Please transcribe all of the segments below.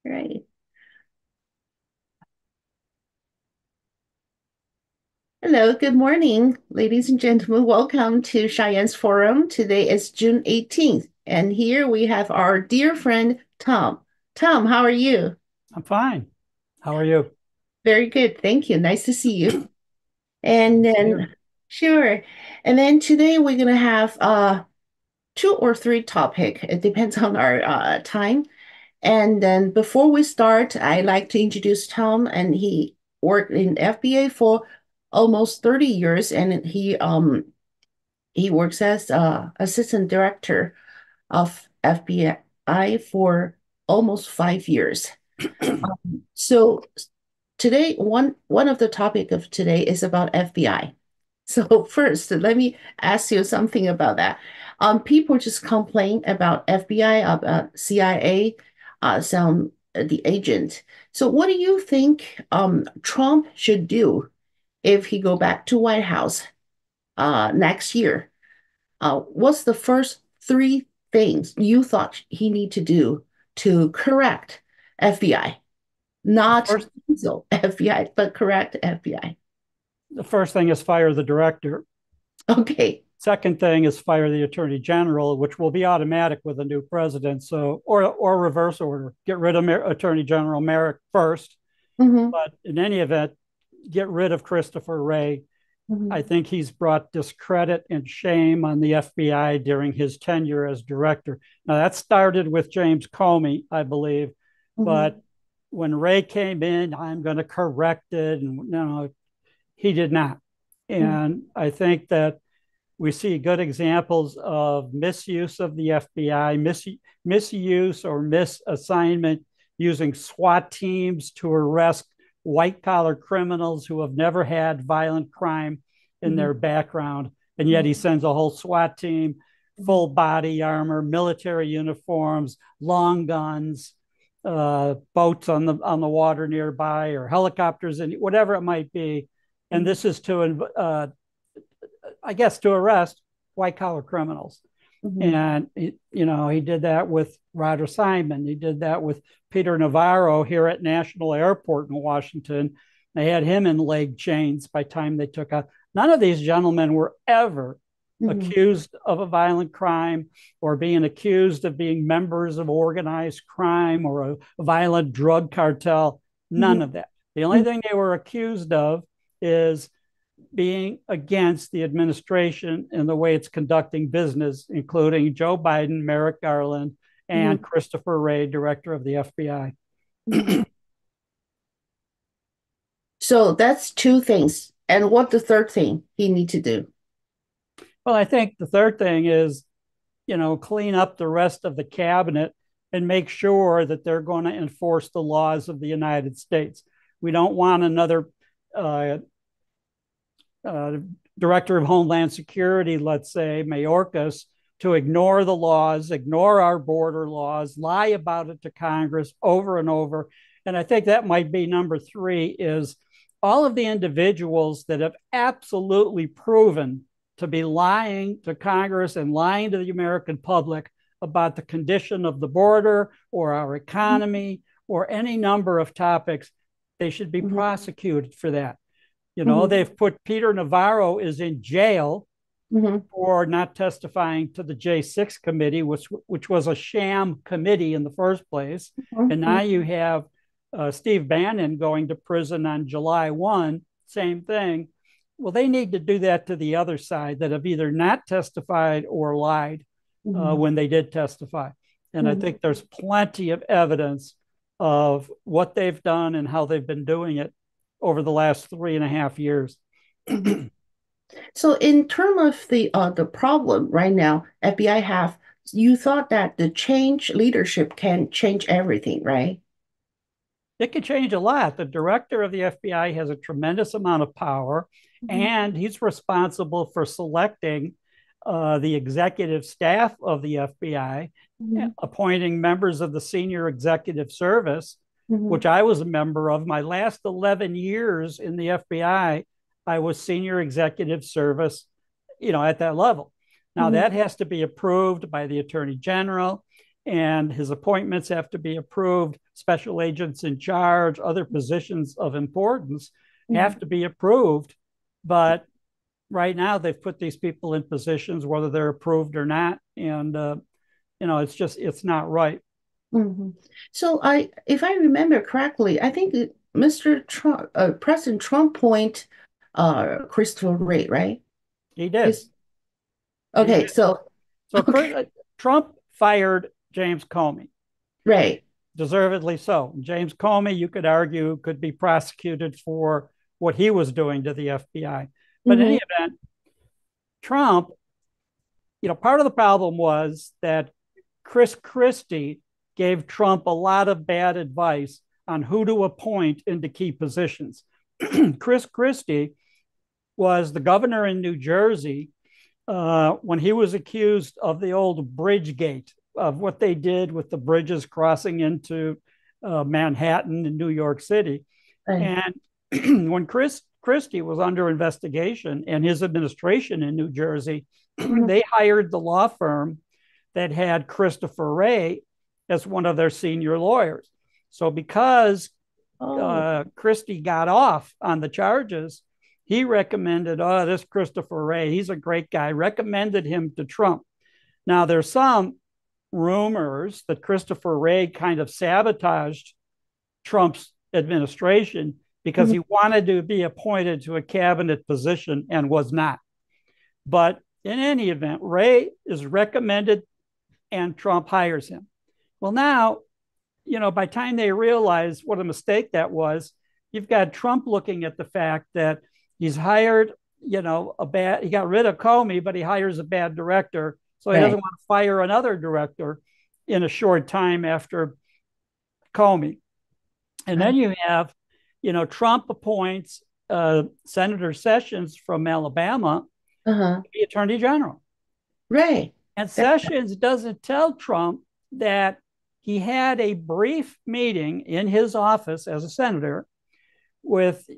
Right. Hello, good morning, ladies and gentlemen. Welcome to Cheyenne's Forum. Today is June 18th, and here we have our dear friend Tom. Tom, how are you? I'm fine. How are you? Very good, thank you. Nice to see you. And Nice to hear. then, sure. And then today we're gonna have two or three topic. It depends on our time. And then before we start, I'd like to introduce Tom, and he worked in FBA for almost 30 years, and he works as assistant director of FBI for almost 5 years. So today, one of the topic of today is about FBI. So first, let me ask you something about that. People just complain about FBI, about CIA, some the agent. So what do you think Trump should do if he go back to White House next year? What's the first three things you thought he need to do to correct FBI? The Not first, so FBI, but correct FBI. the first thing is fire the director. Okay. Second thing is fire the attorney general, which will be automatic with a new president. So, or reverse order, get rid of Attorney General Merrick first. Hmm. But in any event, get rid of Christopher Wray. I Hmm. think he's brought discredit and shame on the FBI during his tenure as director. Now, that started with James Comey, I believe, but Hmm. when Wray came in, I'm going to correct it. And no, he did not. And I think that we see good examples of misuse of the FBI, misuse or misassignment using SWAT teams to arrest white collar criminals who have never had violent crime in Hmm. their background. And yet he sends a whole SWAT team, full body armor, military uniforms, long guns, boats on the water nearby, or helicopters, and whatever it might be. And this is to I guess, to arrest white collar criminals. Hmm. And, he did that with Roger Simon. He did that with Peter Navarro here at National Airport in Washington. They had him in leg chains by the time they took out. None of these gentlemen were ever Hmm. accused of a violent crime or being accused of being members of organized crime or a violent drug cartel. None Hmm. of that. The only thing they were accused of is being against the administration and the way it's conducting business, including Joe Biden, Merrick Garland, and Hmm. Christopher Wray, director of the FBI. Hmm. So that's two things. And what the third thing he need to do? Well, I think the third thing is, clean up the rest of the cabinet and make sure that they're going to enforce the laws of the United States. We don't want another uh, uh, director of Homeland Security, let's say, Mayorkas, to ignore the laws, ignore our border laws, lie about it to Congress over and over. And I think that might be number three is all of the individuals that have absolutely proven to be lying to Congress and lying to the American public about the condition of the border or our economy or any number of topics, they should be Hmm. prosecuted for that. Hmm. They've put Peter Navarro is in jail Hmm. for not testifying to the J6 committee, which was a sham committee in the first place. And now Hmm. you have Steve Bannon going to prison on July 1, same thing. Well, they need to do that to the other side that have either not testified or lied Hmm. when they did testify. And I Hmm. think there's plenty of evidence of what they've done and how they've been doing it over the last 3.5 years. Hmm. So in terms of the problem right now, FBI have you thought that the change leadership can change everything, right? It could change a lot. The director of the FBI has a tremendous amount of power, Hmm. and he's responsible for selecting the executive staff of the FBI, Hmm. appointing members of the senior executive service, Hmm. which I was a member of. My last 11 years in the FBI, I was senior executive service, at that level. Now, Hmm. that has to be approved by the attorney general. and his appointments have to be approved. Special agents in charge, other positions of importance Mhm. have to be approved. But right now, they've put these people in positions, whether they're approved or not. And, it's not right. Mhm. So if I remember correctly, I think Mr. Trump, President Trump point Christopher Wray, right? He did. His He okay, did. so So okay, Trump fired James Comey, right. deservedly so. James Comey, you could argue, could be prosecuted for what he was doing to the FBI. But in Hmm. any event, Trump, part of the problem was that Chris Christie gave Trump a lot of bad advice on who to appoint into key positions. Chris Christie was the governor in New Jersey when he was accused of the old Bridgegate, of what they did with the bridges crossing into Manhattan and New York City. Right. And when Christie was under investigation and his administration in New Jersey, Mhm. they hired the law firm that had Christopher Wray as one of their senior lawyers. So because Oh, Christie got off on the charges, he recommended, this Christopher Wray, he's a great guy, recommended him to Trump. Now, there's some rumors that Christopher Wray kind of sabotaged Trump's administration because mhm. he wanted to be appointed to a cabinet position and was not. But in any event, Wray is recommended and Trump hires him. Well, now, by the time they realize what a mistake that was, you've got Trump looking at the fact that he's hired, he got rid of Comey, but he hires a bad director. So he doesn't Right. want to fire another director in a short time after Comey. And then you have, Trump appoints Senator Sessions from Alabama Uh-huh. to be attorney general. Right. And That, Sessions doesn't tell Trump that he had a brief meeting in his office as a senator with,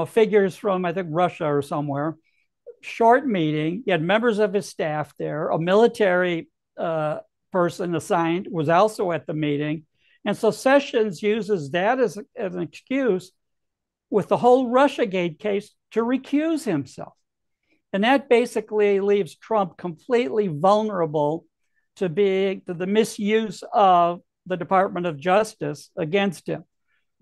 figures from, I think, Russia or somewhere. Short meeting. He had members of his staff there. A military person assigned was also at the meeting. And so Sessions uses that as an excuse with the whole Russiagate case to recuse himself. And that basically leaves Trump completely vulnerable to the misuse of the Department of Justice against him.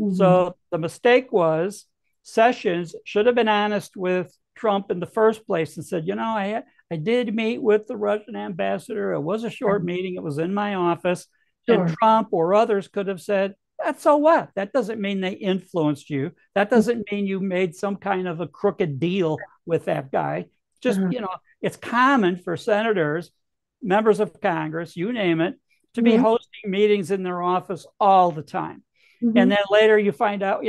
mhm. So the mistake was Sessions should have been honest with Trump in the first place and said, I did meet with the Russian ambassador. It was a short meeting. It was in my office. And Sure. Trump or others could have said, that's so what? That doesn't mean they influenced you. That doesn't mean you made some kind of a crooked deal with that guy. Just, Uh-huh. it's common for senators, members of Congress, you name it, to be Mhm. hosting meetings in their office all the time. And Mhm. then later you find out,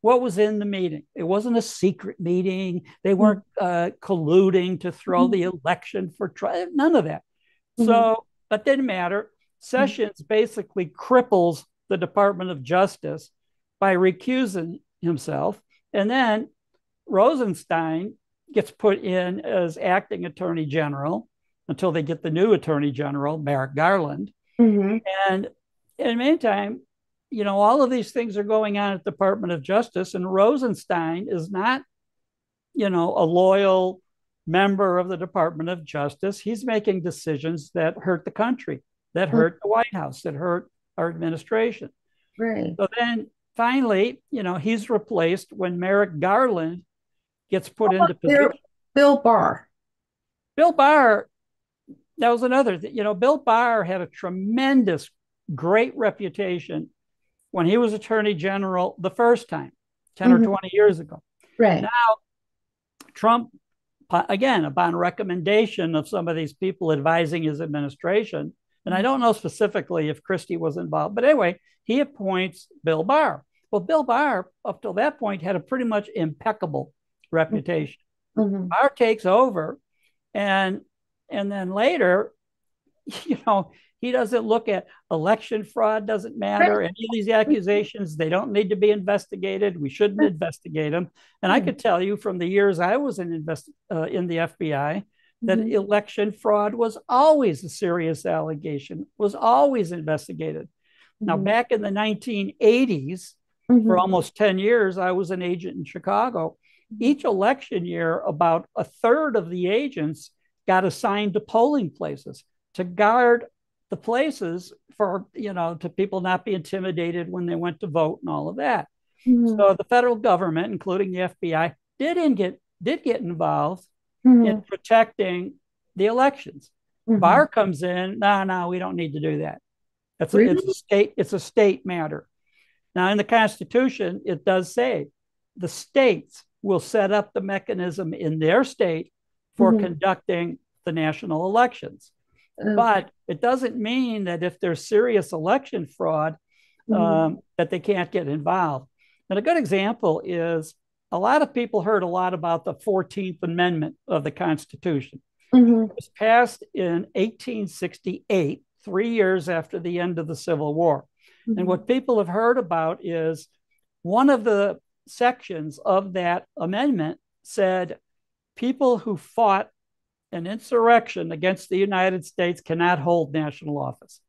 what was in the meeting. It wasn't a secret meeting. They weren't colluding to throw Mhm. the election for trial. None of that. Mhm. So that didn't matter. Mhm. Sessions basically cripples the Department of Justice by recusing himself. And then Rosenstein gets put in as acting attorney general until they get the new attorney general, Merrick Garland. Mhm. And in the meantime, all of these things are going on at the Department of Justice, and Rosenstein is not, a loyal member of the Department of Justice. He's making decisions that hurt the country, that Mhm. hurt the White House, that hurt our administration. Right. So then finally, he's replaced when Merrick Garland gets put into There, position. Bill Barr. Bill Barr, that was another thing. Bill Barr had a tremendous, great reputation when he was attorney general the first time, 10 or Mhm. 20 years ago. Now, Right. Trump, again, upon recommendation of some of these people advising his administration, and I don't know specifically if Christie was involved, but anyway, he appoints Bill Barr. Well, Bill Barr, up till that point, had a pretty much impeccable reputation. Mhm. Barr takes over, and then later, you know, he doesn't look at election fraud, doesn't Right. matter. Any of these accusations, they don't need to be investigated. We shouldn't investigate them. And I Right. could tell you from the years I was in the FBI that Mhm. election fraud was always a serious allegation, was always investigated. Now, Mhm. back in the 1980s, for Mhm. almost 10 years, I was an agent in Chicago. Each election year, about a third of the agents got assigned to polling places to guard the places for, to people not be intimidated when they went to vote and all of that. Mhm. So the federal government, including the FBI, did get involved in Mhm. protecting the elections. Mhm. Barr comes in, no, we don't need to do that. It's a Really? state matter. Now, in the Constitution, it does say the states will set up the mechanism in their state for Mhm. conducting the national elections. Okay. But it doesn't mean that if there's serious election fraud, Mhm. that they can't get involved. And a good example is a lot of people heard a lot about the 14th Amendment of the Constitution. Mhm. It was passed in 1868, 3 years after the end of the Civil War. And Mhm. what people have heard about is one of the sections of that amendment said people who fought an insurrection against the United States cannot hold national office.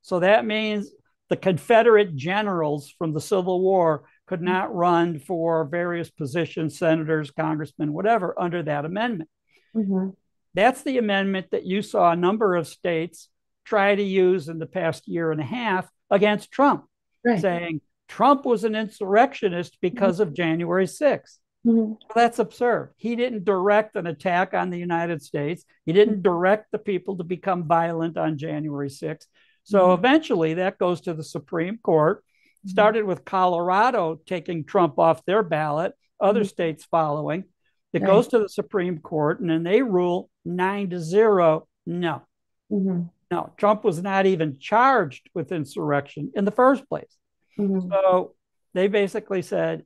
So that means the Confederate generals from the Civil War could not run for various positions, senators, congressmen, whatever, under that amendment. Mhm. That's the amendment that you saw a number of states try to use in the past year and a half against Trump, Right. saying Trump was an insurrectionist Mhm. because of January 6th. Mhm. Well, that's absurd. He didn't direct an attack on the United States. He didn't direct the people to become violent on January 6th. So Mhm. eventually that goes to the Supreme Court. Mhm. Started with Colorado taking Trump off their ballot, other Mhm. states following. It Right. goes to the Supreme Court, and then they rule 9-0. No, Mhm. no, Trump was not even charged with insurrection in the first place. Mhm. So they basically said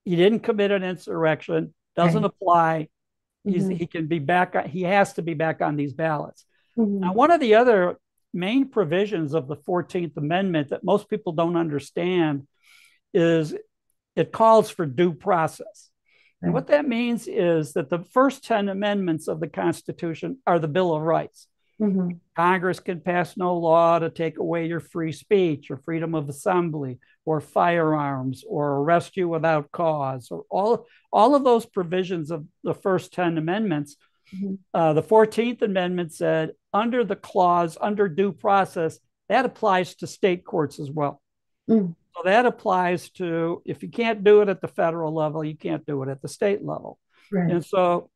he didn't commit an insurrection, doesn't Right. apply. Mhm. He can be back. He has to be back on these ballots. Now, Mhm. one of the other main provisions of the 14th Amendment that most people don't understand is it calls for due process. And Right. what that means is that the first 10 amendments of the Constitution are the Bill of Rights. Mhm. Congress can pass no law to take away your free speech or freedom of assembly or firearms or arrest you without cause or all of those provisions of the first 10 amendments. Mhm. The 14th Amendment said under the clause, under due process, that applies to state courts as well. Mhm. So that applies to if you can't do it at the federal level, you can't do it at the state level. Right. And so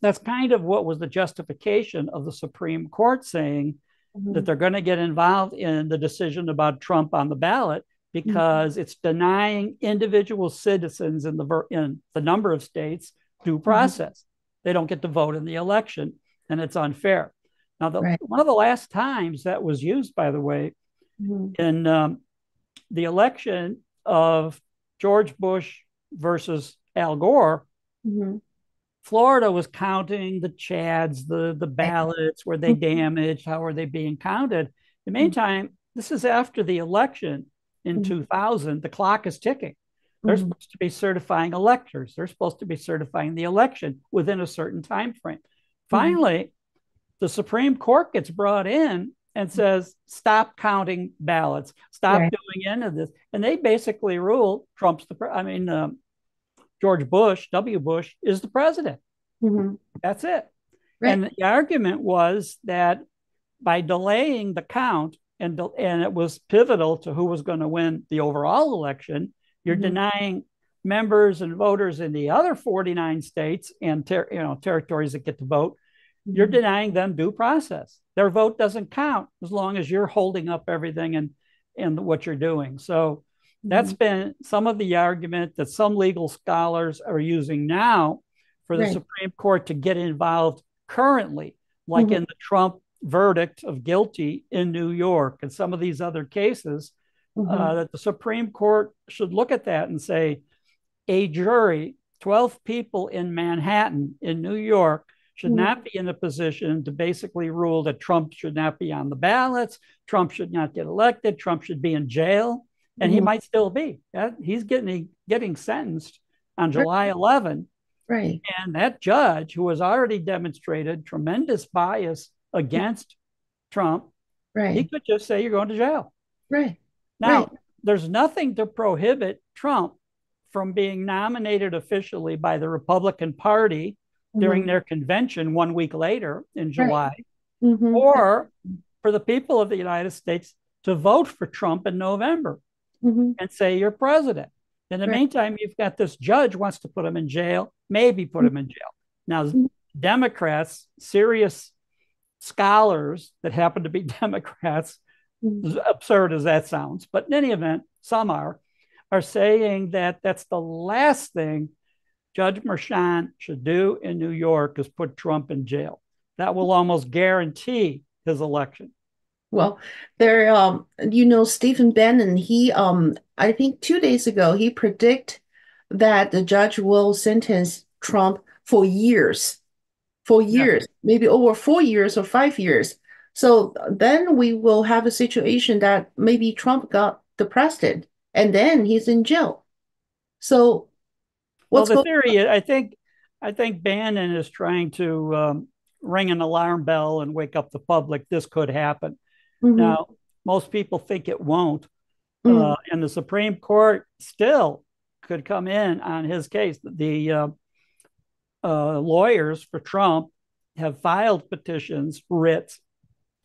that's kind of what was the justification of the Supreme Court saying that Mhm. they're going to get involved in the decision about Trump on the ballot Mhm. because it's denying individual citizens in the number of states due Mhm. process. They don't get to vote in the election, and it's unfair. Now, Right. one of the last times that was used, by the way, Mhm. in the election of George Bush versus Al Gore, Mhm. Florida was counting the chads, the Right. ballots, were they Mhm. damaged? How are they being counted? In the Mhm. meantime, this is after the election in Mhm. 2000. The clock is ticking. They're Mhm. supposed to be certifying electors. They're supposed to be certifying the election within a certain time frame. Mhm. Finally, the Supreme Court gets brought in and says, stop counting ballots, stop Right. doing any of this. And they basically rule George Bush, W. Bush, is the president. Mhm. That's it. Right. And the argument was that by delaying the count, and it was pivotal to who was going to win the overall election, you're Mhm. denying members and voters in the other 49 states and territories that get to vote, you're Mhm. denying them due process. Their vote doesn't count as long as you're holding up everything and what you're doing. So that's Mhm. been some of the argument that some legal scholars are using now for the Right. Supreme Court to get involved currently, like Mhm. in the Trump verdict of guilty in New York and some of these other cases, Mhm. that the Supreme Court should look at that and say a jury, 12 people in Manhattan, in New York, should Mhm. not be in a position to basically rule that Trump should not be on the ballots, Trump should not get elected, Trump should be in jail, and he Mhm. might still be. He's getting sentenced on Right. July 11. Right. And that judge, who has already demonstrated tremendous bias against Trump, he Right. could just say, you're going to jail. Right. Right. Now, there's nothing to prohibit Trump from being nominated officially by the Republican Party during Mm-hmm. their convention 1 week later in Right. July, Mm-hmm. or for the people of the United States to vote for Trump in November Mm-hmm. and say you're president. In the Right. meantime, you've got this judge wants to put him in jail, maybe put him in jail. Now, Mm-hmm. Democrats, serious scholars that happen to be Democrats, as absurd as that sounds, but in any event, some are saying that that's the last thing Judge Merchan should do in New York is put Trump in jail. That will almost guarantee his election. Well, Stephen Bannon, I think 2 days ago, he predict that the judge will sentence Trump for Yeah. years, maybe over 4 years or 5 years. So then we will have a situation that maybe Trump got the president and then he's in jail. So Well, what's the going theory, I think Bannon is trying to ring an alarm bell and wake up the public. This could happen. on? Now, most people think it won't, Hmm. and the Supreme Court still could come in on his case. The lawyers for Trump have filed petitions, writs,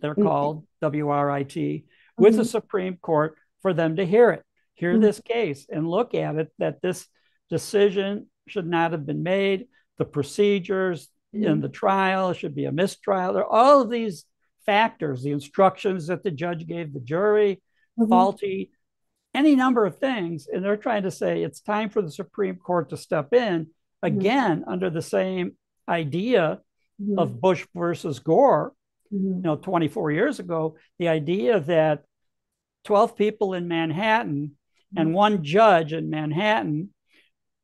they're called WRIT, with the Hmm. Supreme Court for them to hear Hmm. this case and look at it, that this decision should not have been made. The procedures in Hmm. the trial should be a mistrial. There are all of these factors, the instructions that the judge gave the jury, Hmm. faulty, any number of things. And they're trying to say it's time for the Supreme Court to step in Hmm. again under the same idea Hmm. of Bush versus Gore, Hmm. 24 years ago, the idea that 12 people in Manhattan and one judge in Manhattan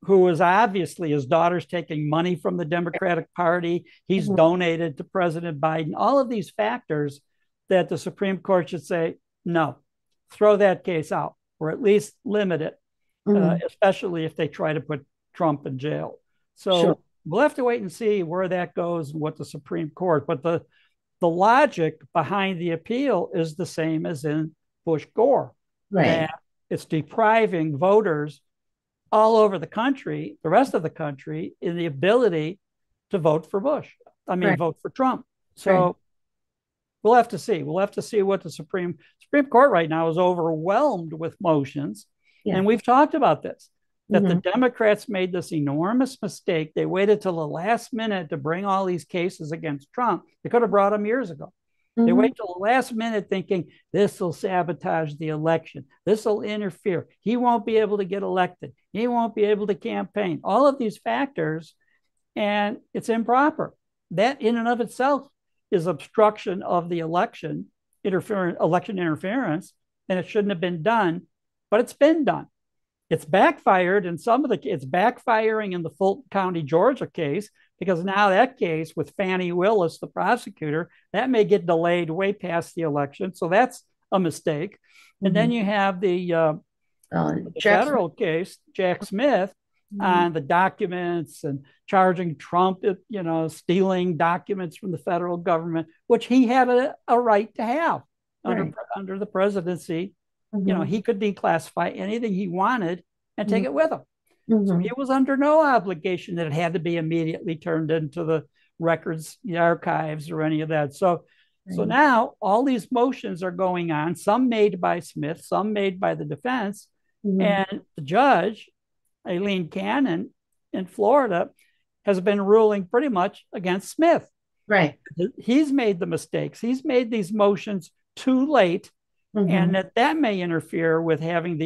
who was obviously his daughter's taking money from the Democratic Party. He's Hmm. donated to President Biden. All of these factors that the Supreme Court should say, no, throw that case out or at least limit it, Hmm. especially if they try to put Trump in jail. Sure. So we'll have to wait and see where that goes and what the Supreme Court. But the logic behind the appeal is the same as in Bush Gore, Right. that it's depriving voters all over the country, the rest of the country, in the ability to vote for Bush. I mean, Right. vote for Trump. Right. So we'll have to see. We'll have to see what the Supreme Court right now is overwhelmed with motions. Yeah. And we've talked about this, that the Hmm. Democrats made this enormous mistake. They waited till the last minute to bring all these cases against Trump. They could have brought them years ago. They Hmm. wait till the last minute thinking this will sabotage the election. This will interfere. He won't be able to get elected. He won't be able to campaign. All of these factors, and it's improper. That in and of itself is obstruction of the election, election interference, and it shouldn't have been done, but it's been done. It's backfired in it's backfiring in the Fulton County, Georgia case, because now that case with Fannie Willis, the prosecutor, that may get delayed way past the election. So that's a mistake. And then Hmm. you have the Jackson. federal case, Jack Smith, Hmm. on the documents and charging Trump, stealing documents from the federal government, which he had a right to have under Right. under the presidency. Hmm. He could declassify anything he wanted and take it with him. So Hmm. he was under no obligation that it had to be immediately turned into the records, the archives, or any of that. So Right. now all these motions are going on, some made by Smith, some made by the defense. Hmm. And the judge, Aileen Cannon in Florida, has been ruling pretty much against Smith. Right. He's made the mistakes. He's made these motions too late, and Hmm. that may interfere with having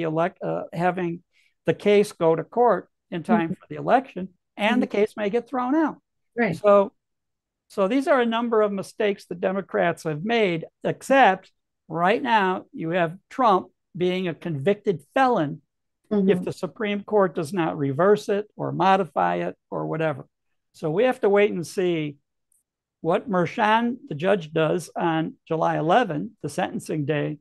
the case go to court in time for the election, and the Hmm. case may get thrown out. Right. So, so these are a number of mistakes the Democrats have made. Except right now, you have Trump being a convicted felon if Hmm. the Supreme Court does not reverse it or modify it or whatever. So we have to wait and see what Merchan, the judge, does on July 11, the sentencing day,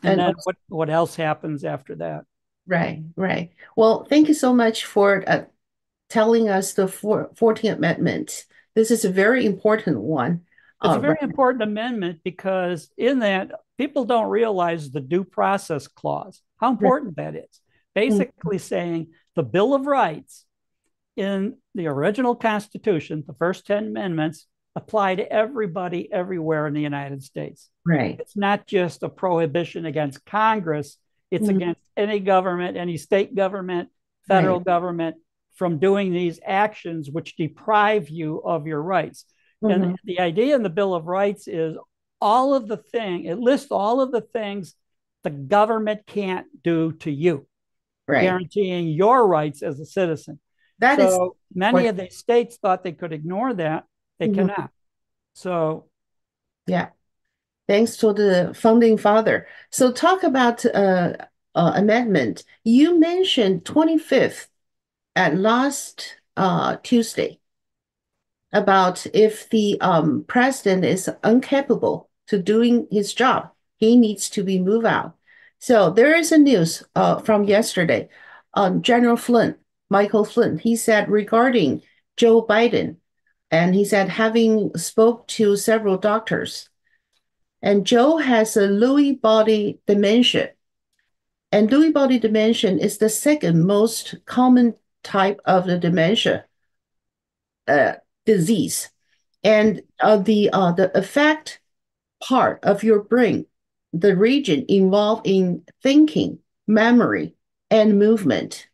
and And then what else happens after that. right, right. Well, thank you so much for telling us the 14th Amendment. This is a very important one. It's a Right. very important amendment because in that, people don't realize the due process clause, how Right. important that is. Basically saying the Bill of Rights in the original Constitution, the first 10 amendments, apply to everybody everywhere in the United States. Right. It's not just a prohibition against Congress, it's Mhm. against any government, any state government, Right. federal government from doing these actions which deprive you of your rights. And Mhm. the idea in the Bill of Rights is it lists all of the things the government can't do to you, Right. guaranteeing your rights as a citizen. That is So many important. of the states thought they could ignore that. They Mhm. cannot. So, Yeah. Thanks to the founding father. So talk about amendment. You mentioned 25th at last Tuesday about if the president is incapable to doing his job, he needs to be moved out. So there is a news from yesterday. General Flynn, Michael Flynn, he said regarding Joe Biden, and he said having spoke to several doctors, and Joe has a Lewy body dementia. And Lewy body dementia is the second most common type of the dementia uh, disease. And the effect part of your brain, the region involved in thinking, memory, and movement.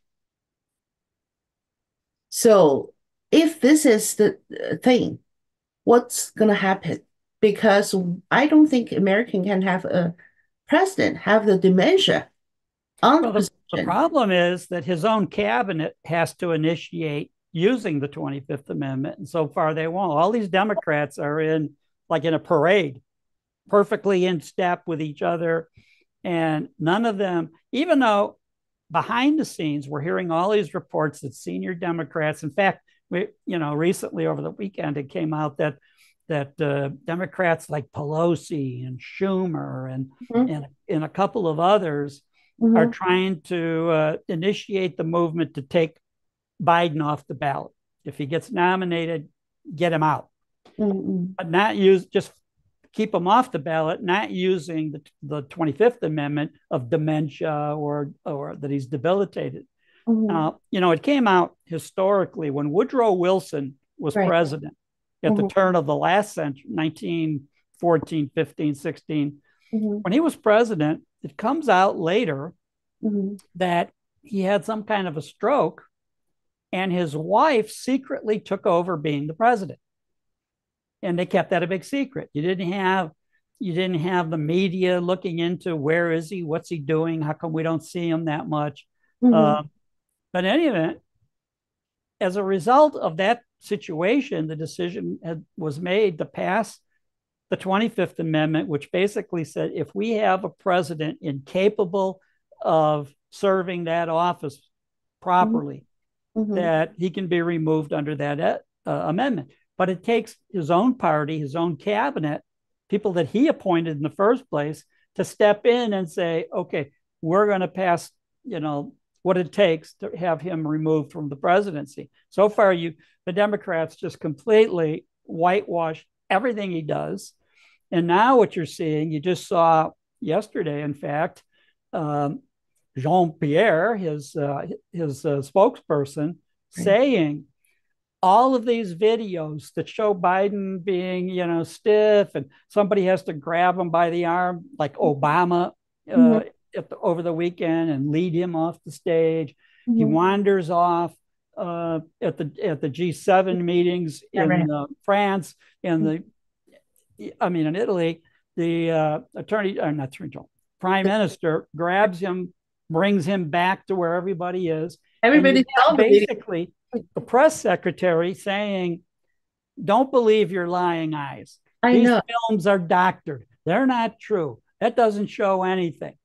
So if this is the thing, what's going to happen? Because I don't think American can have a president have the dementia on the well, the position. problem is that his own cabinet has to initiate using the 25th Amendment. And so far, they won't. All these Democrats are in a parade, perfectly in step with each other. And none of them, even though behind the scenes, we're hearing all these reports that senior Democrats, in fact, recently over the weekend, it came out that Democrats like Pelosi and Schumer Mhm, and a couple of others are mhm, trying to initiate the movement to take Biden off the ballot. If he gets nominated, get him out, mhm, but not use just keep him off the ballot, not using the 25th Amendment of dementia or that he's debilitated. mhm. It came out historically when Woodrow Wilson was Right. president at the Mhm, turn of the last century, 1914, 15, 16. mhm, When he was president, it comes out later mhm, that he had some kind of a stroke and his wife secretly took over being the president. And they kept that a big secret. You didn't have the media looking into where is he, what's he doing, how come we don't see him that much. mhm, Uh, but in any event, as a result of that situation, the decision was made to pass the 25th Amendment, which basically said if we have a president incapable of serving that office mhm, properly, mhm, that he can be removed under that amendment. But it takes his own party, his own cabinet, people that he appointed in the first place, to step in and say, okay, we're going to pass, you know, what it takes to have him removed from the presidency. So far, the Democrats just completely whitewash everything he does. And now what you're seeing, you just saw yesterday, in fact, um, Jean Pierre, his spokesperson, right. saying all of these videos that show Biden being, stiff, and somebody has to grab him by the arm, like Obama, Mhm, uh, over the weekend, and lead him off the stage. He mhm. wanders off at the G7 meetings Yeah, right. in France, and in Italy. The not attorney general, prime minister grabs him, brings him back to where everybody is, and you Everybody have saw the video. basically the press secretary saying, "Don't believe your lying eyes. I These know. films are doctored. They're not true. That doesn't show anything."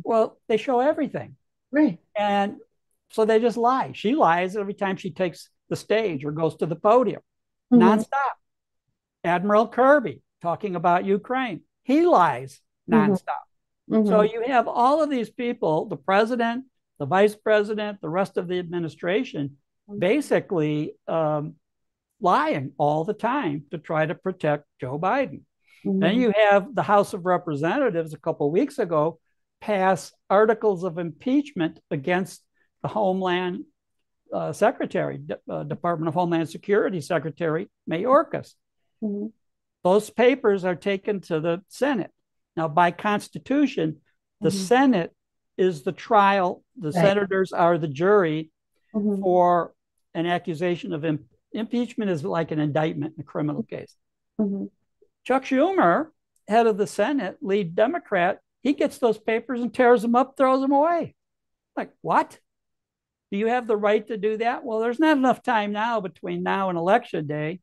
Well, they show everything, Right. and so they just lie. She lies every time she takes the stage or goes to the podium, Mhm, nonstop. Admiral Kirby talking about Ukraine. He lies mhm, nonstop. So mhm, you have all of these people, the president, the vice president, the rest of the administration, basically lying all the time to try to protect Joe Biden. Then Mhm. you have the House of Representatives a couple of weeks ago pass articles of impeachment against the Homeland Secretary, Department of Homeland Security Secretary Mayorkas. Mhm. Those papers are taken to the Senate. Now, by Constitution, the Mhm. Senate is the trial, the Right. senators are the jury Mhm. for an accusation of impeachment is like an indictment in a criminal case. Mhm. Chuck Schumer, head of the Senate, lead Democrat, he gets those papers and tears them up, throws them away. Like, what? Do you have the right to do that? Well, there's not enough time now between now and election day.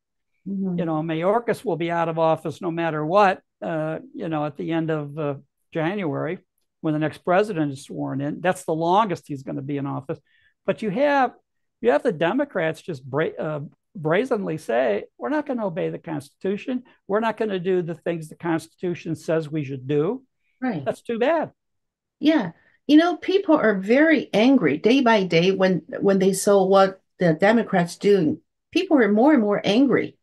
Mhm. Mayorkas will be out of office no matter what, at the end of January when the next president is sworn in. That's the longest he's going to be in office. But you have the Democrats just brazenly say, we're not going to obey the Constitution. We're not going to do the things the Constitution says we should do. Right. That's too bad. Yeah. People are very angry day by day when they saw what the Democrats doing. People are more and more angry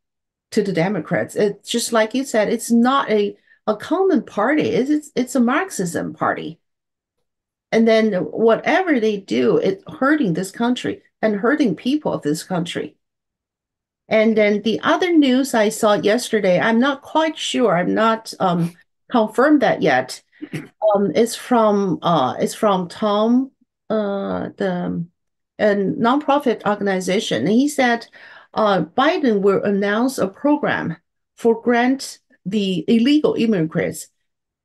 to the Democrats. It's just like you said, it's not a common party. It's a Marxism party. And then whatever they do, it's hurting this country and hurting people of this country. And then the other news I saw yesterday, I'm not quite sure. I'm not confirmed that yet. It's from Tom, the a nonprofit organization. And he said Biden will announce a program for grant the illegal immigrants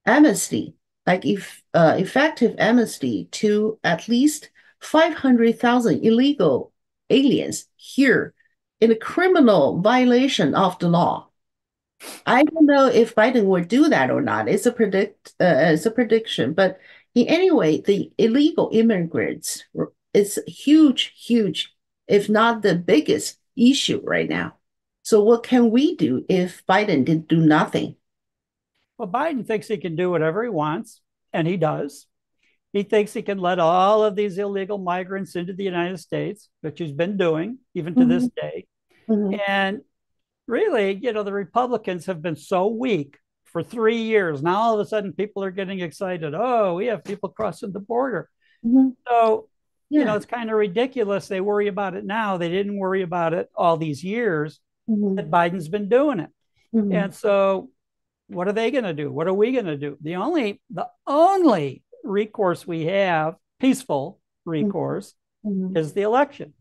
amnesty, like if effective amnesty to at least 500,000 illegal aliens here in a criminal violation of the law. I don't know if Biden would do that or not. It's a prediction, but anyway, the illegal immigrants is huge, huge, if not the biggest issue right now. So what can we do if Biden did do nothing? Well, Biden thinks he can do whatever he wants, and he does. He thinks he can let all of these illegal migrants into the United States, which he's been doing even to Mhm. this day. Mhm. And really, the Republicans have been so weak for 3 years. Now all of a sudden people are getting excited. Oh, we have people crossing the border. Mhm. So, Yeah. it's kind of ridiculous. They worry about it now. They didn't worry about it all these years Mhm. that Biden's been doing it. Mhm. And so what are they going to do? What are we going to do? The only recourse we have, peaceful recourse, Mhm. is the election.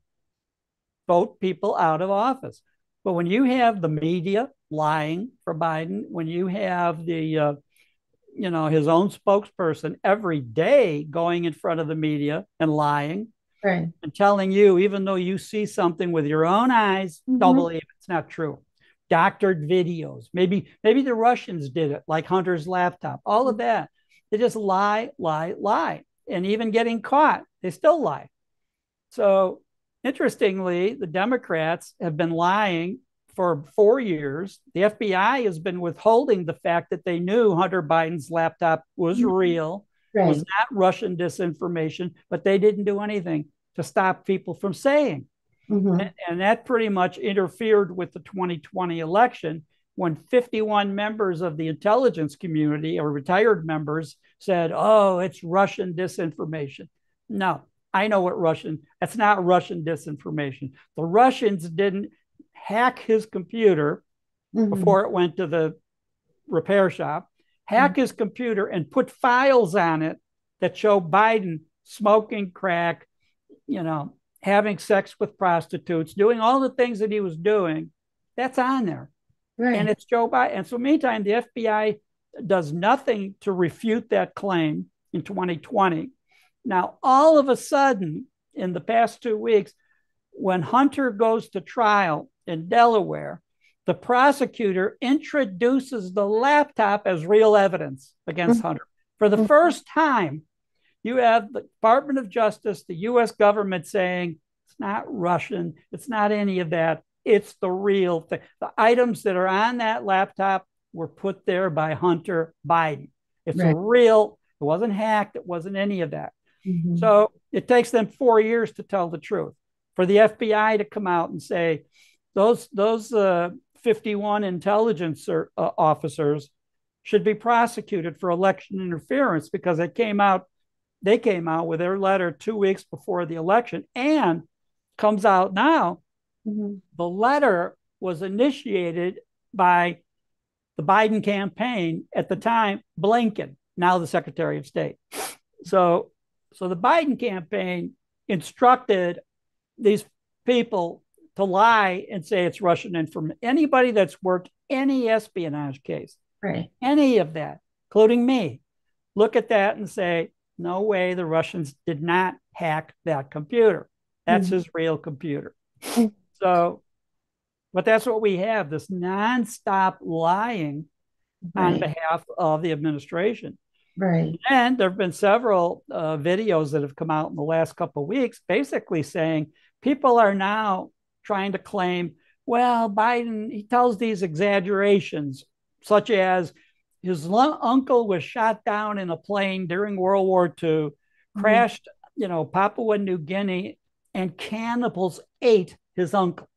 Vote people out of office. But when you have the media lying for Biden, when you have his own spokesperson every day going in front of the media and lying Right. and telling you, even though you see something with your own eyes, don't Mhm. believe it. It's not true. Doctored videos. Maybe the Russians did it, like Hunter's laptop. All of that. They just lie, lie, lie. And even getting caught, they still lie. So interestingly, the Democrats have been lying for 4 years. The FBI has been withholding the fact that they knew Hunter Biden's laptop was Mhm. real, was Right. not Russian disinformation, but they didn't do anything to stop people from saying. Mhm. And that pretty much interfered with the 2020 election when 51 members of the intelligence community or retired members said, oh, it's Russian disinformation. No, I know what that's not Russian disinformation. The Russians didn't hack his computer Mhm. before it went to the repair shop, hack his computer and put files on it that show Biden smoking crack, having sex with prostitutes, doing all the things that he was doing. That's on there. And Right. it's Joe Biden. And so, meantime, the FBI does nothing to refute that claim in 2020. Now, all of a sudden, in the past 2 weeks, when Hunter goes to trial in Delaware, the prosecutor introduces the laptop as real evidence against Mhm. Hunter. For the first time, you have the Department of Justice, the US government saying it's not Russian, it's not any of that, it's the real thing. The items that are on that laptop were put there by Hunter Biden. It's a Right. real, it wasn't hacked, it wasn't any of that. Mhm. So it takes them 4 years to tell the truth. for the FBI to come out and say those 51 intelligence officers should be prosecuted for election interference because they came out with their letter 2 weeks before the election, and comes out now. Mhm. The letter was initiated by the Biden campaign at the time, Blinken, now the Secretary of State. So, so the Biden campaign instructed these people to lie and say it's Russian information. Anybody that's worked any espionage case, Right. any of that, including me, look at that and say, no way, the Russians did not hack that computer. That's Mhm. his real computer. So, but that's what we have, this nonstop lying on Right. behalf of the administration. Right. And there have been several videos that have come out in the last couple of weeks basically saying people are now trying to claim, well, Biden, he tells these exaggerations, such as his uncle was shot down in a plane during World War II, Mhm. crashed, Papua New Guinea, and cannibals ate his uncle.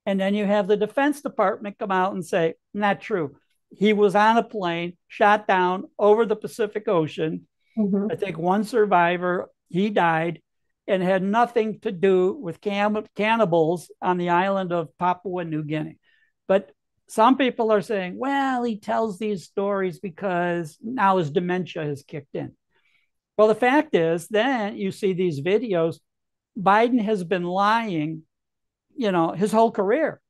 And then you have the Defense Department come out and say, not true. He was on a plane, shot down over the Pacific Ocean. Mhm. I think one survivor, he died, and had nothing to do with cannibals on the island of Papua New Guinea. But some people are saying, well, he tells these stories because now his dementia has kicked in. Well, the fact is, then you see these videos, Biden has been lying, his whole career.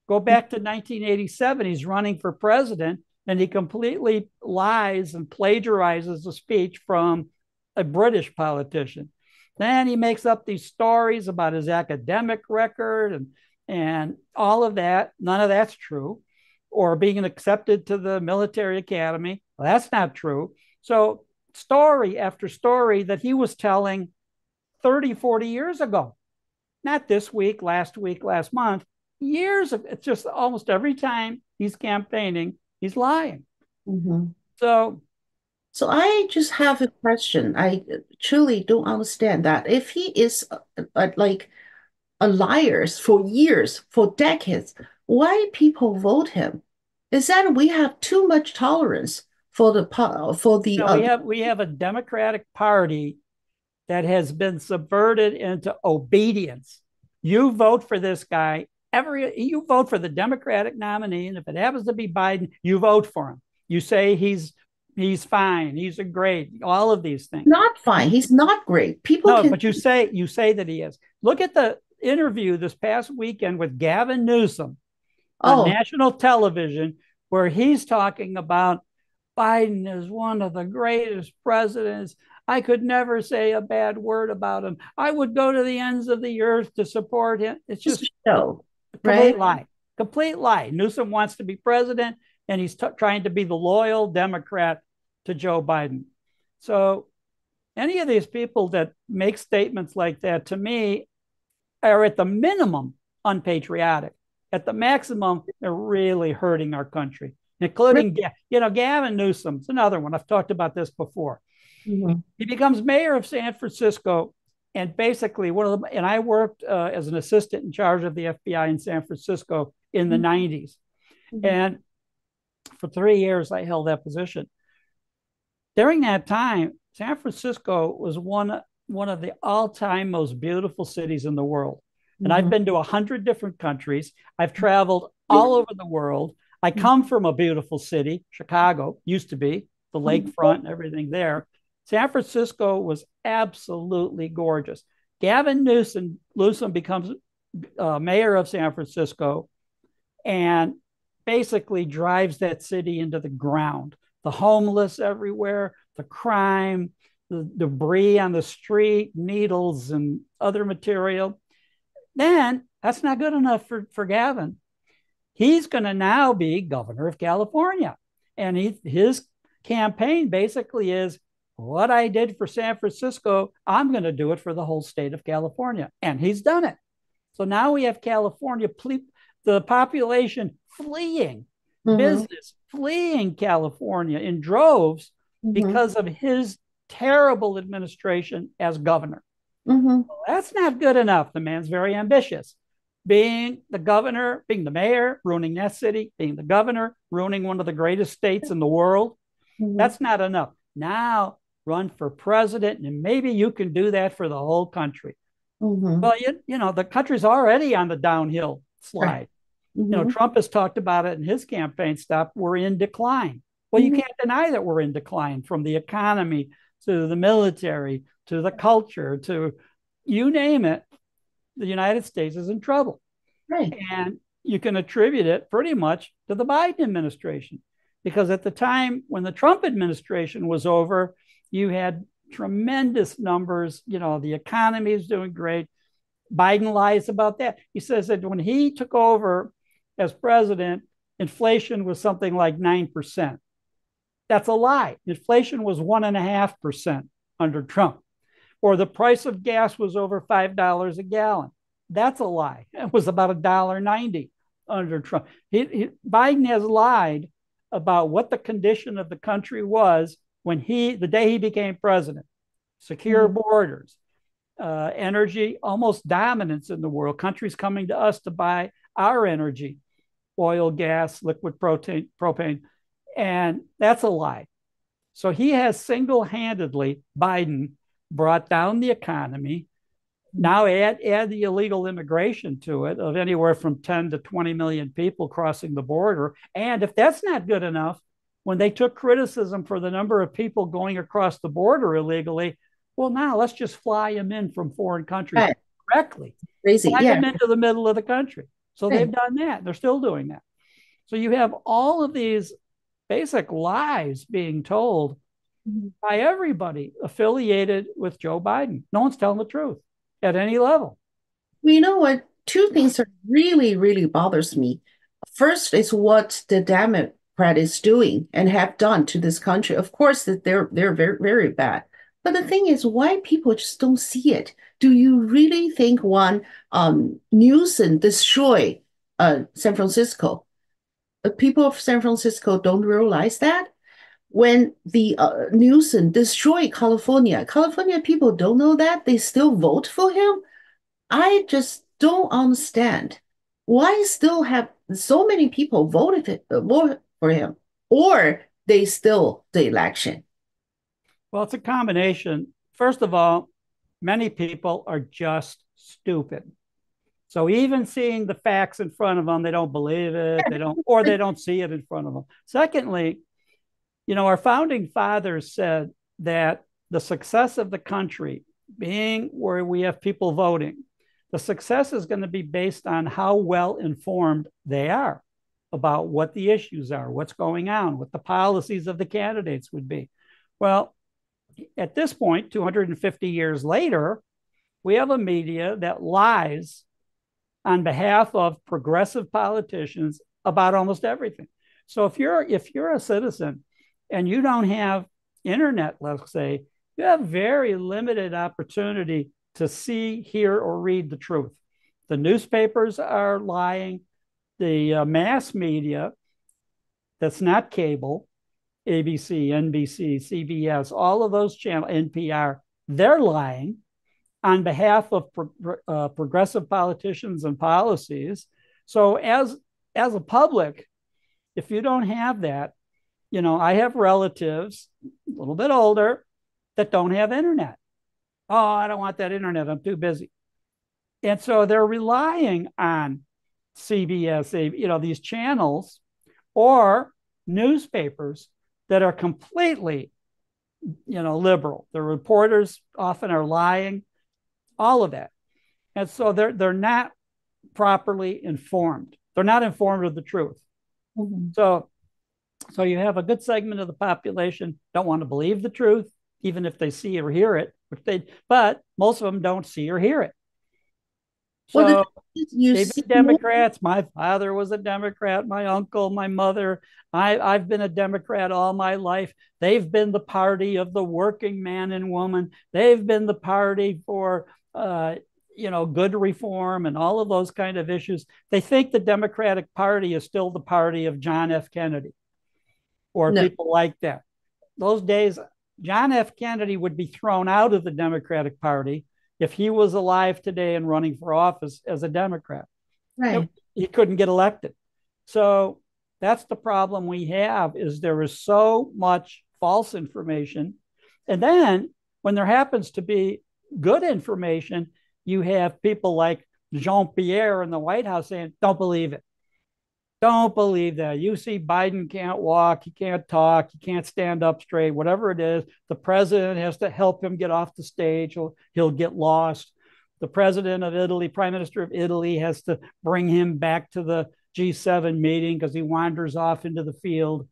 Go back to 1987, he's running for president, and he completely lies and plagiarizes a speech from a British politician. Then he makes up these stories about his academic record and all of that. None of that's true. Or being accepted to the military academy. Well, that's not true. So, story after story that he was telling 30, 40 years ago, not this week, last month, years of it's just almost every time he's campaigning, he's lying. Mhm. So, So I just have a question. I truly don't understand that. If he is like a liar for years, for decades, why people vote him? Is that we have too much tolerance for the we have a Democratic Party that has been subverted into obedience. You vote for this guy. You vote for the Democratic nominee, and if it happens to be Biden, you vote for him. You say he's fine, he's a great, all of these things. not fine. He's not great. People No, can but you say that he is. Look at the interview this past weekend with Gavin Newsom on oh, national television, where he's talking about Biden is one of the greatest presidents. I could never say a bad word about him. I would go to the ends of the earth to support him. It's just a just show, a complete right? lie. Complete lie. Newsom wants to be president, and he's trying to be the loyal Democrat to Joe Biden. So, any of these people that make statements like that, to me, are at the minimum unpatriotic. At the maximum, they're really hurting our country, including, Gavin Newsom's another one. I've talked about this before. Mhm. He becomes mayor of San Francisco, and basically and I worked as an assistant in charge of the FBI in San Francisco in the Mhm. 90s. Mhm. And for 3 years, I held that position. During that time, San Francisco was one of the all-time most beautiful cities in the world. And I've Mhm. been to 100 different countries. I've traveled all over the world. I come from a beautiful city, Chicago, used to be, the lakefront and everything there. San Francisco was absolutely gorgeous. Gavin Newsom becomes mayor of San Francisco and basically drives that city into the ground. The homeless everywhere, the crime, the debris on the street, needles and other material. Then that's not good enough for Gavin. He's going to now be governor of California. And his campaign basically is what I did for San Francisco, I'm going to do it for the whole state of California. And he's done it. So now we have California, the population fleeing, Mhm. business fleeing California in droves Mhm. because of his terrible administration as governor. Mm-hmm. Well, that's not good enough. The man's very ambitious. Being the governor, being the mayor, ruining that city, being the governor, ruining one of the greatest states in the world, Mm-hmm. that's not enough. Now run for president, and maybe you can do that for the whole country. Mm-hmm. Well, the country's already on the downhill Right. slide. Mm-hmm. Trump has talked about it in his campaign stuff. We're in decline. Well, you Mm-hmm. can't deny that we're in decline, from the economy to the military to the culture to you name it. The United States is in trouble. Right. And you can attribute it pretty much to the Biden administration. Because at the time when the Trump administration was over, you had tremendous numbers. The economy is doing great. Biden lies about that. He says that when he took over as president, inflation was something like 9%. That's a lie. Inflation was 1.5% under Trump. Or the price of gas was over $5 a gallon. That's a lie. It was about $1.90 under Trump. Biden has lied about what the condition of the country was the day he became president. Secure Mm-hmm. borders, energy, almost dominance in the world. Countries coming to us to buy our energy, oil, gas, liquid propane, and that's a lie. So he has single-handedly, Biden, brought down the economy. Now add the illegal immigration to it of anywhere from 10 to 20 million people crossing the border. And if that's not good enough, when they took criticism for the number of people going across the border illegally, well, now let's just fly them in from foreign countries Right. directly, Crazy. fly Yeah. them into the middle of the country. So they've Right. done that. They're still doing that. So you have all of these basic lies being told Mhm. by everybody affiliated with Joe Biden. No one's telling the truth at any level. Well, you know what? Two things that really, really bothers me. First is what the Democrat is doing and have done to this country. Of course, that they're very, very bad. But the thing is, why people just don't see it? Do you really think one Newsom destroy San Francisco? People of San Francisco don't realize that when the Newsom destroyed California, California people don't know that they still vote for him. I just don't understand why still have so many people vote for him, or they still the election. Well, it's a combination. First of all, many people are just stupid. So even seeing the facts in front of them, they don't believe it, they don't see it in front of them. Secondly, our founding fathers said that the success of the country, being where we have people voting, the success is going to be based on how well informed they are about what the issues are, what's going on, what the policies of the candidates would be. Well, at this point, 250 years later, we have a media that lies on behalf of progressive politicians about almost everything. So if you're a citizen and you don't have internet, let's say, you have very limited opportunity to see, hear, or read the truth. The newspapers are lying. The mass media that's not cable, ABC, NBC, CBS, all of those channels, NPR, they're lying on behalf of progressive politicians and policies. So as a public, if you don't have that, I have relatives a little bit older that don't have internet. Oh, I don't want that internet. I'm too busy. And so they're relying on CBS, these channels or newspapers that are completely, liberal. The reporters often are lying, all of that. And so they're not properly informed. They're not informed of the truth. Mhm. So you have a good segment of the population don't want to believe the truth, even if they see or hear it, but most of them don't see or hear it. Well, the So thing is, you they've see been more. Democrats. My father was a Democrat, my uncle, my mother. I've been a Democrat all my life. They've been the party of the working man and woman. They've been the party for good reform and all of those kind of issues. They think the Democratic Party is still the party of John F. Kennedy or No, people like that. Those days, John F. Kennedy would be thrown out of the Democratic Party if he was alive today and running for office as a Democrat. It, Right. he couldn't get elected. So that's the problem we have is there is so much false information. And then when there happens to be good information, you have people like Jean-Pierre in the White House saying, don't believe it. Don't believe that. You see, Biden can't walk, he can't talk, he can't stand up straight, whatever it is. The president has to help him get off the stage, he'll get lost. The president of Italy, prime minister of Italy, has to bring him back to the G7 meeting because he wanders off into the field.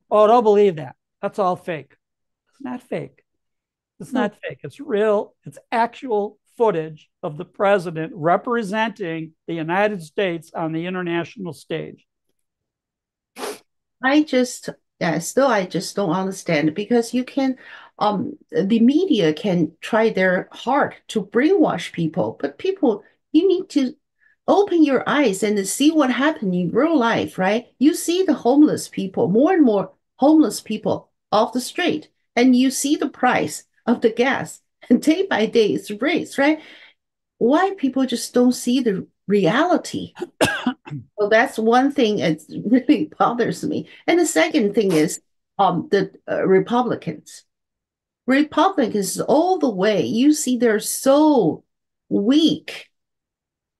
Oh, don't believe that. That's all fake. It's not fake. It's No, not fake. It's real. It's actual footage of the president representing the United States on the international stage. I just, yeah, still, I just don't understand because the media can try their hard to brainwash people, but people, you need to open your eyes and to see what happened in real life, right? You see the homeless people, more and more homeless people off the street, and you see the price of the gas, and day by day it's raised, right? Why people just don't see the reality? So that's one thing that really bothers me. And the second thing is the Republicans. Republicans all the way, you see they're so weak.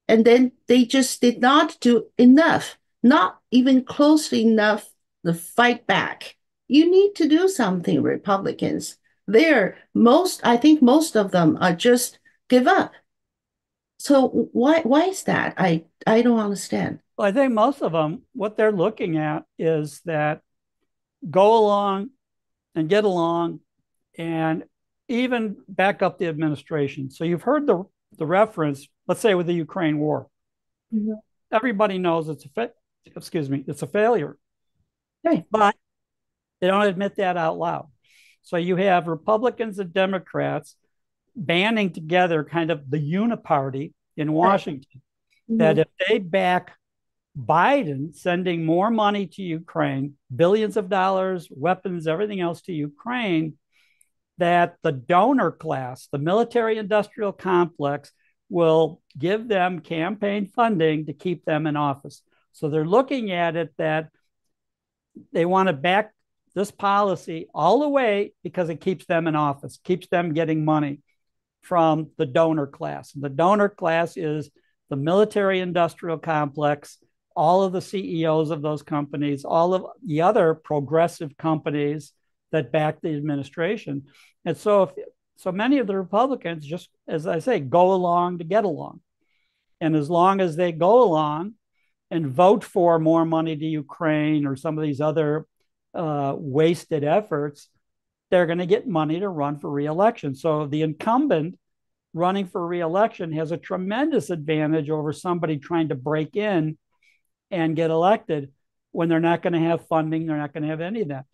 And then they just did not do enough, not even close enough to fight back. You need to do something, Republicans. I think most of them are just give up. So why is that? I don't understand. Well, I think most of them, what they're looking at is that go along and get along and even back up the administration. So you've heard the reference, let's say with the Ukraine war. Mhm. Everybody knows it's a failure, Right. but they don't admit that out loud. So you have Republicans and Democrats banding together, kind of the uniparty in Right. Washington, that Mhm. if they back Biden sending more money to Ukraine, billions of dollars, weapons, everything else to Ukraine, that the donor class, the military industrial complex, will give them campaign funding to keep them in office. So they're looking at it that they want to back this policy all the way because it keeps them in office, keeps them getting money from the donor class. And the donor class is the military industrial complex, all of the CEOs of those companies, all of the other progressive companies that back the administration. And so many of the Republicans just, as I say, go along to get along. And as long as they go along and vote for more money to Ukraine or some of these other wasted efforts, they're going to get money to run for reelection. So the incumbent running for reelection has a tremendous advantage over somebody trying to break in and get elected when they're not going to have funding, they're not going to have any of that.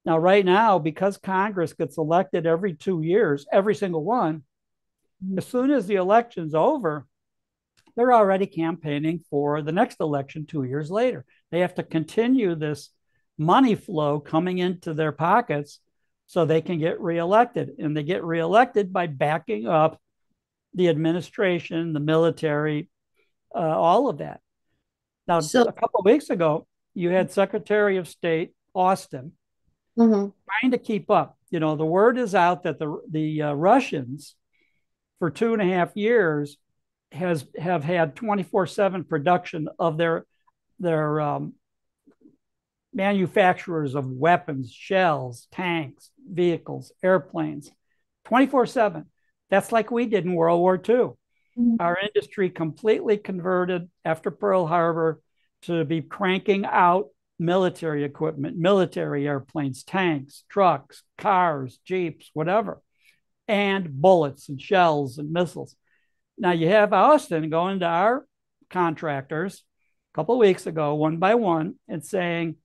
Now, right now, because Congress gets elected every 2 years, every single one, as soon as the election's over, they're already campaigning for the next election 2 years later. They have to continue this money flow coming into their pockets so they can get reelected. And they get reelected by backing up the administration, the military, all of that. Now, So a couple of weeks ago, you had Secretary of State Austin mhm. trying to keep up. You know, the word is out that the Russians for 2.5 years have had 24/7 production of their manufacturers of weapons, shells, tanks, vehicles, airplanes, 24/7. That's like we did in World War II. Our industry completely converted after Pearl Harbor to be cranking out military equipment, military airplanes, tanks, trucks, cars, jeeps, whatever, and bullets and shells and missiles. Now you have Austin going to our contractors a couple of weeks ago, one by one, and saying,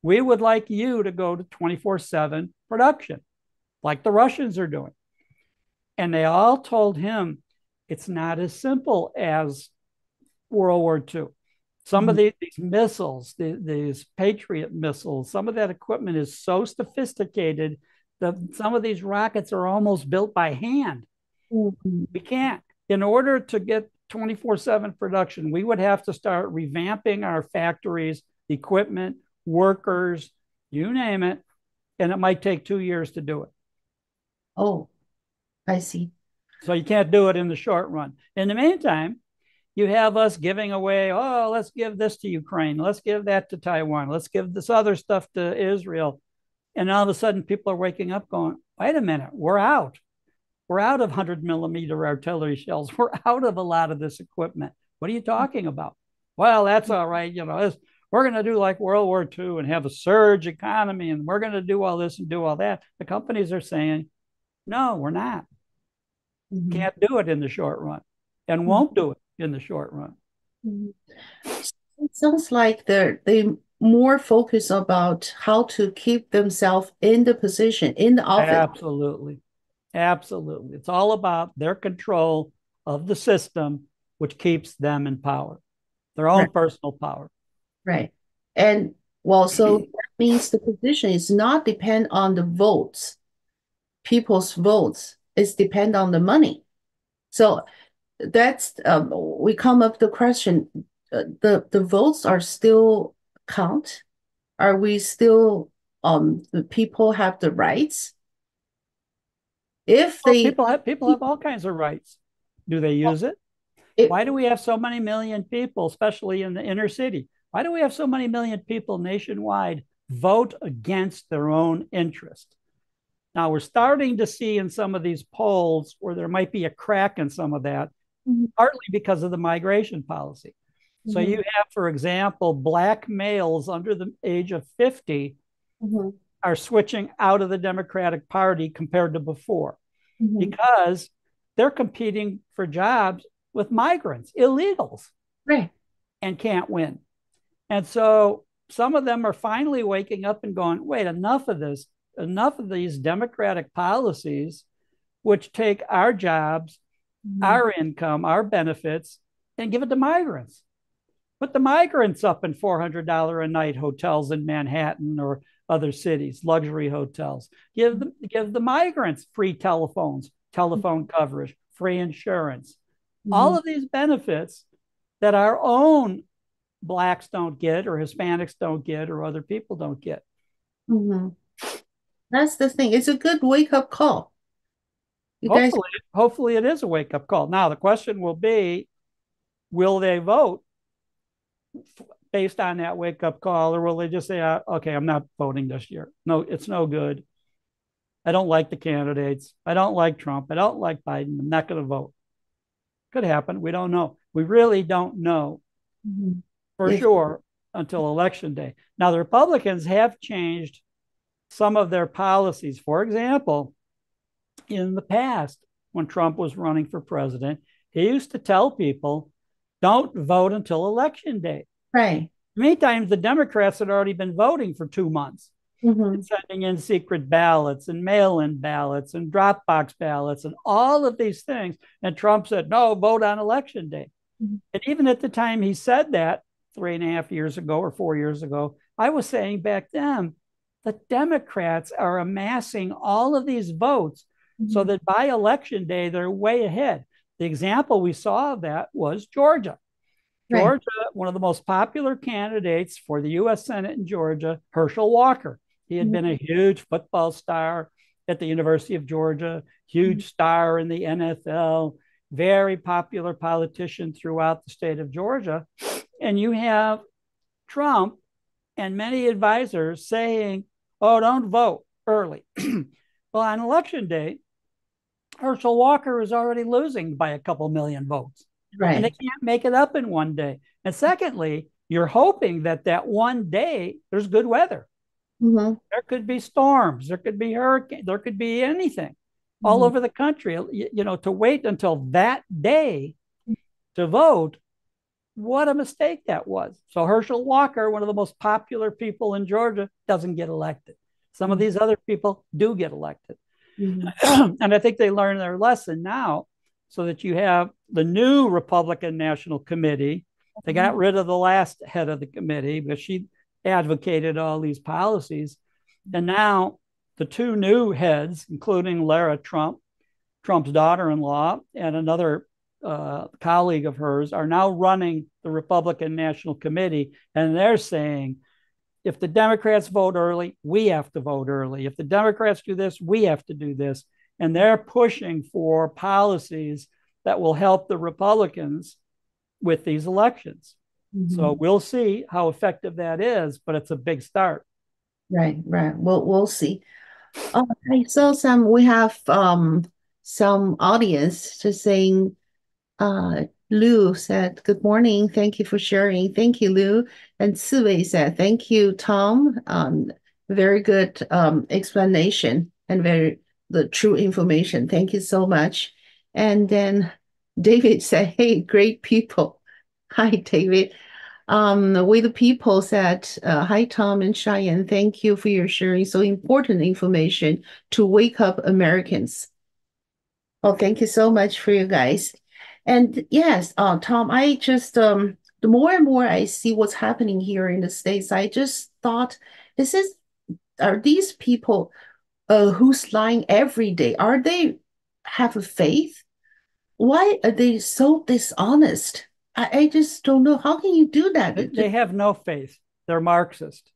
we would like you to go to 24/7 production, like the Russians are doing. And they all told him it's not as simple as World War II. Some of Mhm. these missiles, these Patriot missiles, some of that equipment is so sophisticated that some of these rockets are almost built by hand. Mhm. We can't. In order to get 24/7 production, we would have to start revamping our factories, equipment, workers, you name it, and it might take 2 years to do it. Oh, I see. So you can't do it in the short run. In the meantime, you have us giving away, oh, let's give this to Ukraine, let's give that to Taiwan, let's give this other stuff to Israel. And all of a sudden, people are waking up going, wait a minute, we're out. We're out of 100 millimeter artillery shells. We're out of a lot of this equipment. What are you talking about? Well, that's all right. We're going to do like World War II and have a surge economy, and we're going to do all this and do all that. The companies are saying, no, we're not. Mhm. Can't do it in the short run and Mhm. won't do it in the short run. Mhm. It sounds like they more focus about how to keep themselves in the position, in the office. Absolutely. Absolutely. It's all about their control of the system, which keeps them in power, their Right, own personal power. right. And well, so that means the position is not depend on the votes, people's votes. It's depend on the money. So that's we come up the question, the votes are still count? Are we still the people have the rights? If Well, they people have all kinds of rights. Do they use it? it, Why do we have so many million people, especially in the inner city? Why do we have so many million people nationwide vote against their own interest? Now we're starting to see in some of these polls where there might be a crack in some of that, Mhm. partly because of the migration policy. So you Mhm. have, for example, black males under the age of 50 Mhm. are switching out of the Democratic Party compared to before Mhm. because they're competing for jobs with migrants, illegals, Right. and can't win. And so some of them are finally waking up and going, wait, enough of this, enough of these Democratic policies, which take our jobs, Mhm. our income, our benefits, and give it to migrants. Put the migrants up in $400 a night hotels in Manhattan or other cities, luxury hotels. Give the migrants free telephones, telephone coverage, free insurance, all Mhm. of these benefits that our own blacks don't get or Hispanics don't get or other people don't get. Mhm. That's the thing. It's a good wake up call. You guys, Hopefully it is a wake up call. Now the question will be, will they vote based on that wake up call, or will they just say, okay, I'm not voting this year? No, it's no good. I don't like the candidates. I don't like Trump. I don't like Biden. I'm not going to vote. Could happen. We don't know. We really don't know Mhm. for If sure until election day. Now, the Republicans have changed some of their policies. For example, in the past, when Trump was running for president, he used to tell people, don't vote until election day. right. Meantime, the Democrats had already been voting for 2 months, Mhm. sending in secret ballots and mail in ballots and Dropbox ballots and all of these things. And Trump said, no, vote on election day. Mhm. And even at the time he said that 3.5 years ago or 4 years ago, I was saying back then, the Democrats are amassing all of these votes so Mhm. that by election day, they're way ahead. The example we saw of that was Georgia. Right. Georgia, one of the most popular candidates for the U.S. Senate in Georgia, Herschel Walker. He had been Mhm. a huge football star at the University of Georgia, Mhm. huge star in the NFL, very popular politician throughout the state of Georgia. And you have Trump and many advisors saying, oh, don't vote early. Well, on election day, Herschel Walker is already losing by a couple million votes, and they Right. can't make it up in one day. And secondly, you're hoping that that one day there's good weather. Mhm. There could be storms, there could be hurricanes, there could be anything all Mhm. over the country. To wait until that day to vote, what a mistake that was. So Herschel Walker, one of the most popular people in Georgia, doesn't get elected. Some of Mhm. these other people do get elected. Mhm. And I think they learned their lesson now, so that you have the new Republican National Committee. They got rid of the last head of the committee, but she advocated all these policies. And now the two new heads, including Lara Trump, Trump's daughter-in-law and another colleague of hers are now running the Republican National Committee, and they're saying, if the Democrats vote early, we have to vote early. If the Democrats do this, we have to do this. And they're pushing for policies that will help the Republicans with these elections. So Mhm. we'll see how effective that is, but it's a big start. Right, right. We'll see. Okay, so we have some audience just saying Lou said, "Good morning. Thank you for sharing." Thank you, Lou. And Sui said, "Thank you, Tom. Very good explanation and very the true information. Thank you so much." And then David said, "Hey, great people." Hi, David. We the people said, "Hi, Tom and Cheyenne. Thank you for your sharing so important information to wake up Americans." Well, thank you so much for you guys. And yes, Tom, I just the more and more I see what's happening here in the States, I just thought, this is are these people who's lying every day, are they have a faith? Why are they so dishonest? I just don't know. How can you do that? They have no faith. They're Marxist.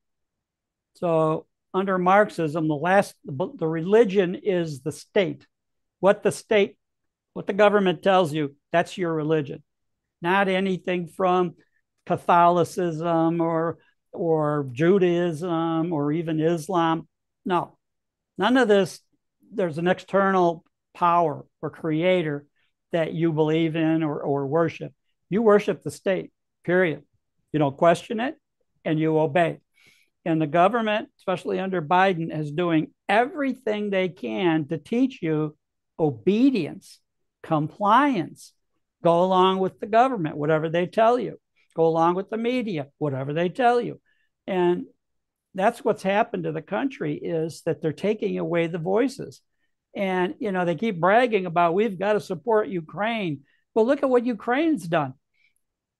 So under Marxism, the religion is the state. What the state, what the government tells you, that's your religion. Not anything from Catholicism or Judaism or even Islam. No, none of this. There's an external power or creator that you believe in or worship. You worship the state, period. You don't question it and you obey. And the government, especially under Biden, is doing everything they can to teach you obedience, compliance. Go along with the government, whatever they tell you. Go along with the media, whatever they tell you. And that's what's happened to the country, is that they're taking away the voices. And, they keep bragging about, we've got to support Ukraine. Well, look at what Ukraine's done.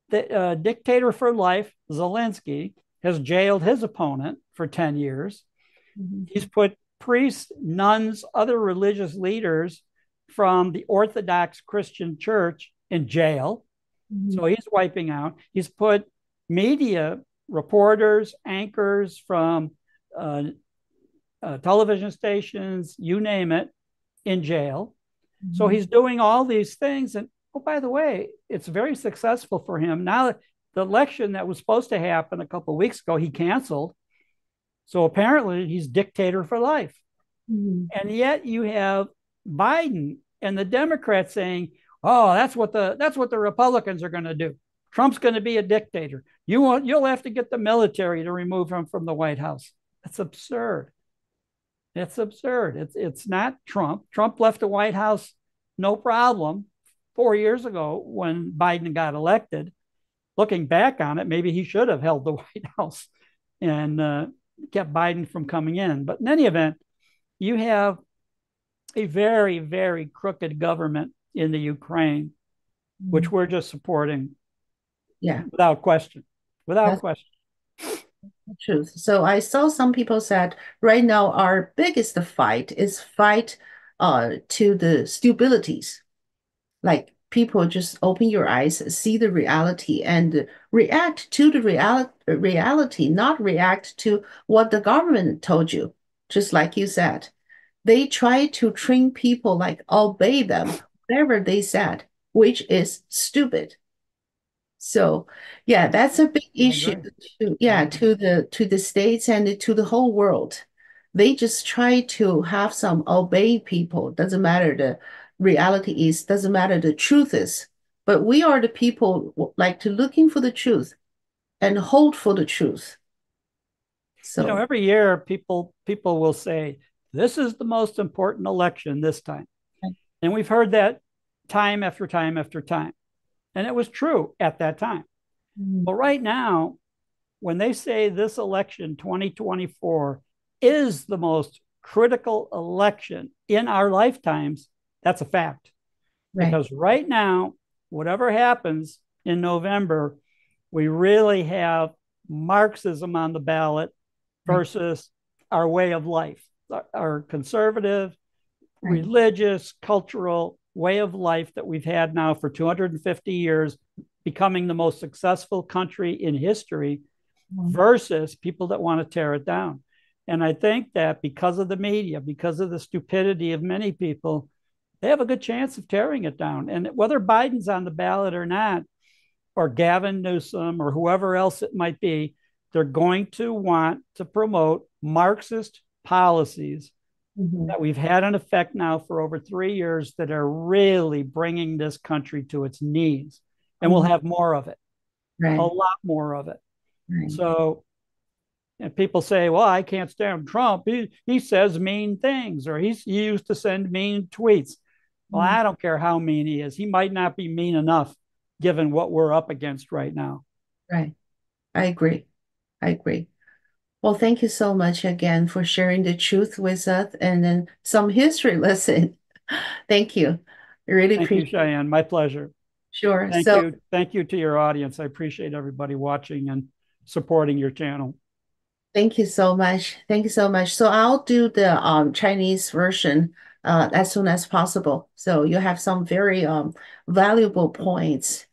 The dictator for life, Zelensky, has jailed his opponent for 10 years. Mhm. He's put priests, nuns, other religious leaders from the Orthodox Christian Church in jail. Mhm. So he's wiping out. He's put media reporters, anchors from uh, television stations, you name it, in jail. So Mhm. he's doing all these things. And oh, by the way, it's very successful for him. Now, the election that was supposed to happen a couple of weeks ago, he canceled. So apparently he's dictator for life. Mhm. And yet you have Biden and the Democrats saying, "Oh, that's what the Republicans are going to do. Trump's going to be a dictator. You'll have to get the military to remove him from the White House." That's absurd. It's absurd. It's not Trump. Trump left the White House no problem 4 years ago when Biden got elected. Looking back on it, maybe he should have held the White House and kept Biden from coming in. But in any event, you have a very, very crooked government in the Ukraine, which Mhm. we're just supporting Yeah, without question. Without that's question. the truth. So I saw some people said right now our biggest fight is fight to the stabilities. Like people just open your eyes, see the reality, and react to the reality, not react to what the government told you. Just like you said, they try to train people like obey them, whatever they said, which is stupid. So yeah, that's a big I issue agree. to I yeah, agree. to the states and to the whole world. They just try to have some obey people. Doesn't matter the reality is, doesn't matter the truth is. But we are the people like to looking for the truth and hold for the truth. So Every year people will say, this is the most important election this time. And we've heard that time after time after time. And it was true at that time. mhm, But right now, when they say this election 2024 is the most critical election in our lifetimes, that's a fact. right, Because right now, whatever happens in November, we really have Marxism on the ballot right, versus our way of life, our conservative, Right. religious, cultural way of life that we've had now for 250 years, becoming the most successful country in history, Mhm. versus people that want to tear it down. And I think that because of the media, because of the stupidity of many people, they have a good chance of tearing it down. And whether Biden's on the ballot or not, or Gavin Newsom or whoever else it might be, they're going to want to promote Marxist policies Mhm. that we've had in effect now for over 3 years that are really bringing this country to its knees. And we'll Mhm. have more of it, a Right. lot more of it. Right. So, and people say, well, I can't stand Trump. He says mean things, or he used to send mean tweets. Well, Mhm. I don't care how mean he is. He might not be mean enough given what we're up against right now. Right. I agree. I agree. Well, thank you so much again for sharing the truth with us and then some history lesson. Thank you. I really Thank you, appreciate it. Cheyenne. My pleasure. Sure. Thank So you. Thank you to your audience. I appreciate everybody watching and supporting your channel. thank you so much. Thank you so much. So I'll do the Chinese version as soon as possible. So you have some very valuable points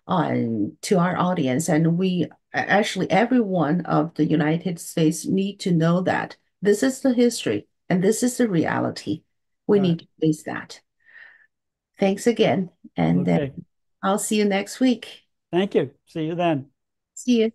on to our audience, and we actually everyone of the United States need to know that this is the history and this is the reality. We All right. need to face that. Thanks again, and then Okay. I'll see you next week. Thank you. See you then. See you.